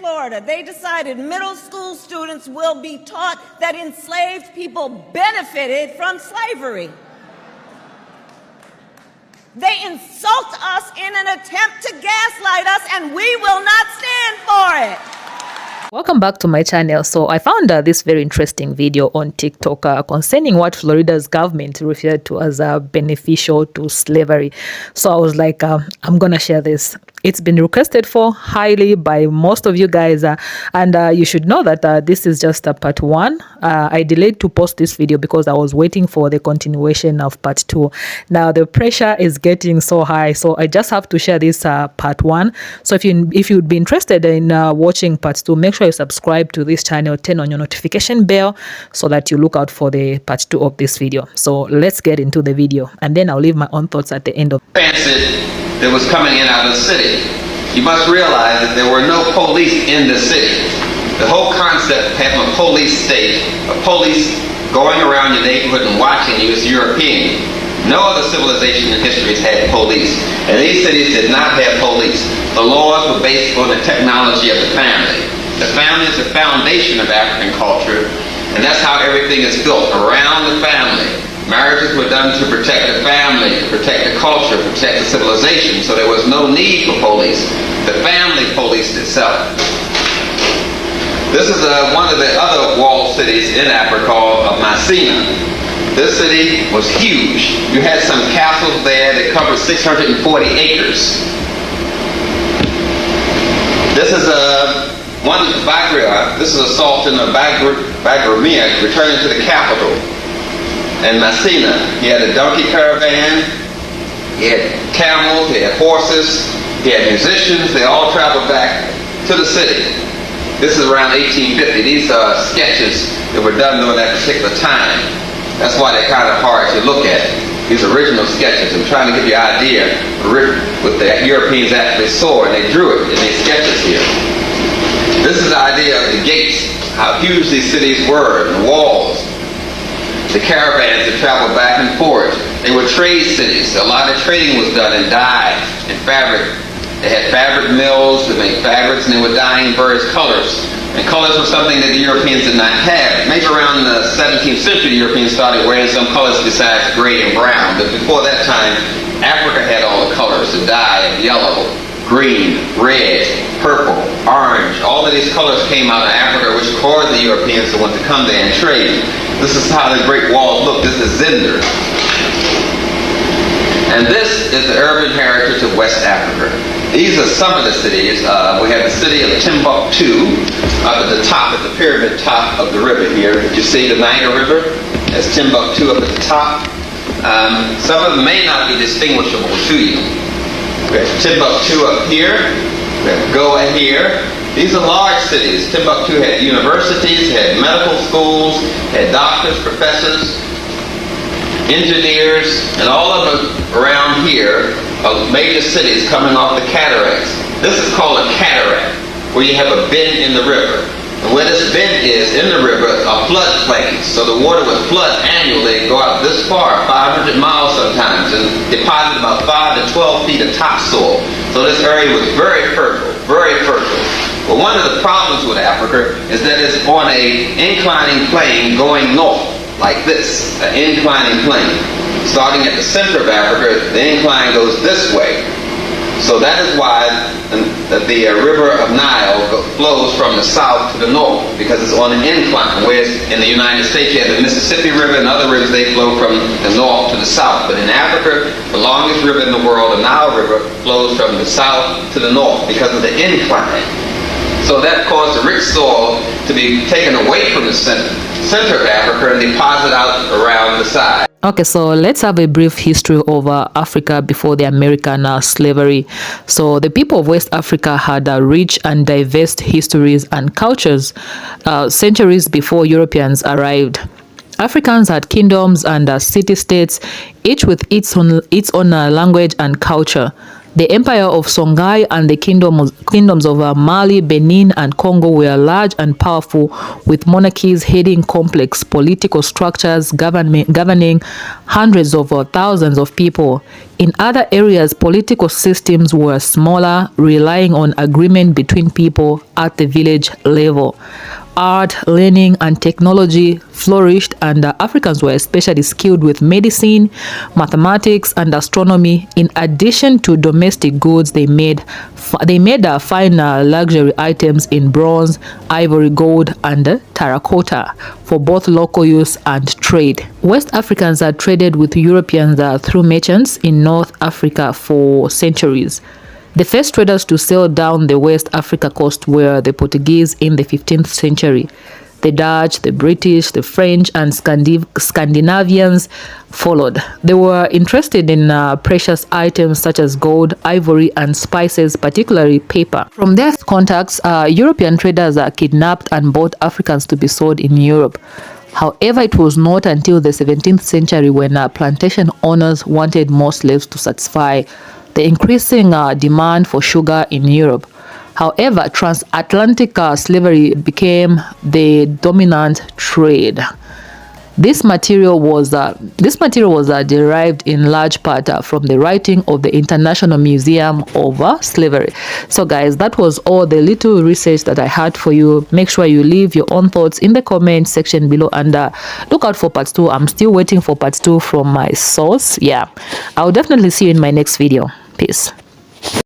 Florida, they decided middle school students will be taught that enslaved people benefited from slavery. They insult us in an attempt to gaslight us, and we will not stand for it. Welcome back to my channel. So I found this very interesting video on TikTok concerning what Florida's government referred to as beneficial to slavery. So I was like, I'm gonna share this. It's been requested for highly by most of you guys, and you should know that this is just part 1. I delayed to post this video because I was waiting for the continuation of part 2. Now the pressure is getting so high, so I just have to share this part 1. So if you'd be interested in watching part 2, make sure you subscribe to this channel, turn on your notification bell so that you look out for the part 2 of this video. So let's get into the video, and then I'll leave my own thoughts at the end of that was coming in out of the city. You must realize that there were no police in the city. The whole concept of having a police state, a police going around your neighborhood and watching you is European. No other civilization in history has had police. And these cities did not have police. The laws were based on the technology of the family. The family is the foundation of African culture, and that's how everything is built, around the family. Marriages were done to protect the family, to protect the culture, protect the civilization, so there was no need for police. The family policed itself. This is one of the other walled cities in Africa called Mycena. This city was huge. You had some castles there that covered 640 acres. This is one Bagria. This is a sultan of Bagramia returning to the capital. And Mycena, he had a donkey caravan, he had camels, he had horses, he had musicians. They all traveled back to the city. This is around 1850. These are sketches that were done during that particular time. That's why they're kind of hard to look at. These original sketches. I'm trying to give you an idea what the Europeans actually saw, and they drew it in these sketches here. This is the idea of the gates, how huge these cities were, and the walls. The caravans that traveled back and forth. They were trade cities. A lot of trading was done in dye and fabric. They had fabric mills to make fabrics, and they were dyeing various colors. And colors were something that the Europeans did not have. Maybe around the 17th century, the Europeans started wearing some colors besides gray and brown. But before that time, Africa had all the colors, the dye of yellow, green, red, purple, orange. All of these colors came out of Africa, which caused the Europeans to want to come there and trade. This is how the Great Wall looked. This is Zinder. And this is the urban heritage of West Africa. These are some of the cities. We have the city of Timbuktu up at the top, at the pyramid top of the river here. You see the Niger River? That's Timbuktu up at the top. Some of them may not be distinguishable to you. We have Timbuktu up here. We have Goa here. These are large cities. Timbuktu had universities, had medical schools, had doctors, professors, engineers, and all of them around here are major cities coming off the cataracts. This is called a cataract, where you have a bend in the river. And where this bend is in the river are floodplains. So the water would flood annually, go out this far, 500 miles sometimes, and deposit about 5 to 12 feet of topsoil. So this area was very fertile, very fertile. But one of the problems with Africa is that it's on an inclining plane going north, like this, an inclining plane. Starting at the center of Africa, the incline goes this way. So that is why the river of Nile flows from the south to the north, because it's on an incline. Whereas in the United States, you have the Mississippi River and other rivers, they flow from the north to the south. But in Africa, the longest river in the world, the Nile River, flows from the south to the north because of the incline. So that caused the rich soil to be taken away from the center of Africa and deposited out around the side. Okay, so let's have a brief history of Africa before the American slavery. So the people of West Africa had rich and diverse histories and cultures centuries before Europeans arrived. Africans had kingdoms and city-states, each with its own language and culture. The empire of Songhai and the kingdoms of Mali, Benin, and Congo were large and powerful, with monarchies heading complex political structures governing hundreds of thousands of people. In other areas, political systems were smaller, relying on agreement between people at the village level. Art, learning, and technology flourished, and Africans were especially skilled with medicine, mathematics, and astronomy. In addition to domestic goods, they made fine luxury items in bronze, ivory, gold, and terracotta for both local use and trade. West Africans traded with Europeans through merchants in North Africa for centuries. The first traders to sail down the West Africa coast were the Portuguese in the 15th century. The Dutch, the British, the French, and Scandinavians followed. They were interested in precious items such as gold, ivory, and spices, particularly paper. From their contacts, European traders kidnapped and bought Africans to be sold in Europe. However, it was not until the 17th century when plantation owners wanted more slaves to satisfy the increasing demand for sugar in Europe. However, transatlantic slavery became the dominant trade. This material was derived in large part from the writing of the International Museum of Slavery. So guys, that was all the little research that I had for you. Make sure you leave your own thoughts in the comment section below, and look out for part 2. I'm still waiting for part 2 from my source. Yeah, I'll definitely see you in my next video. Peace.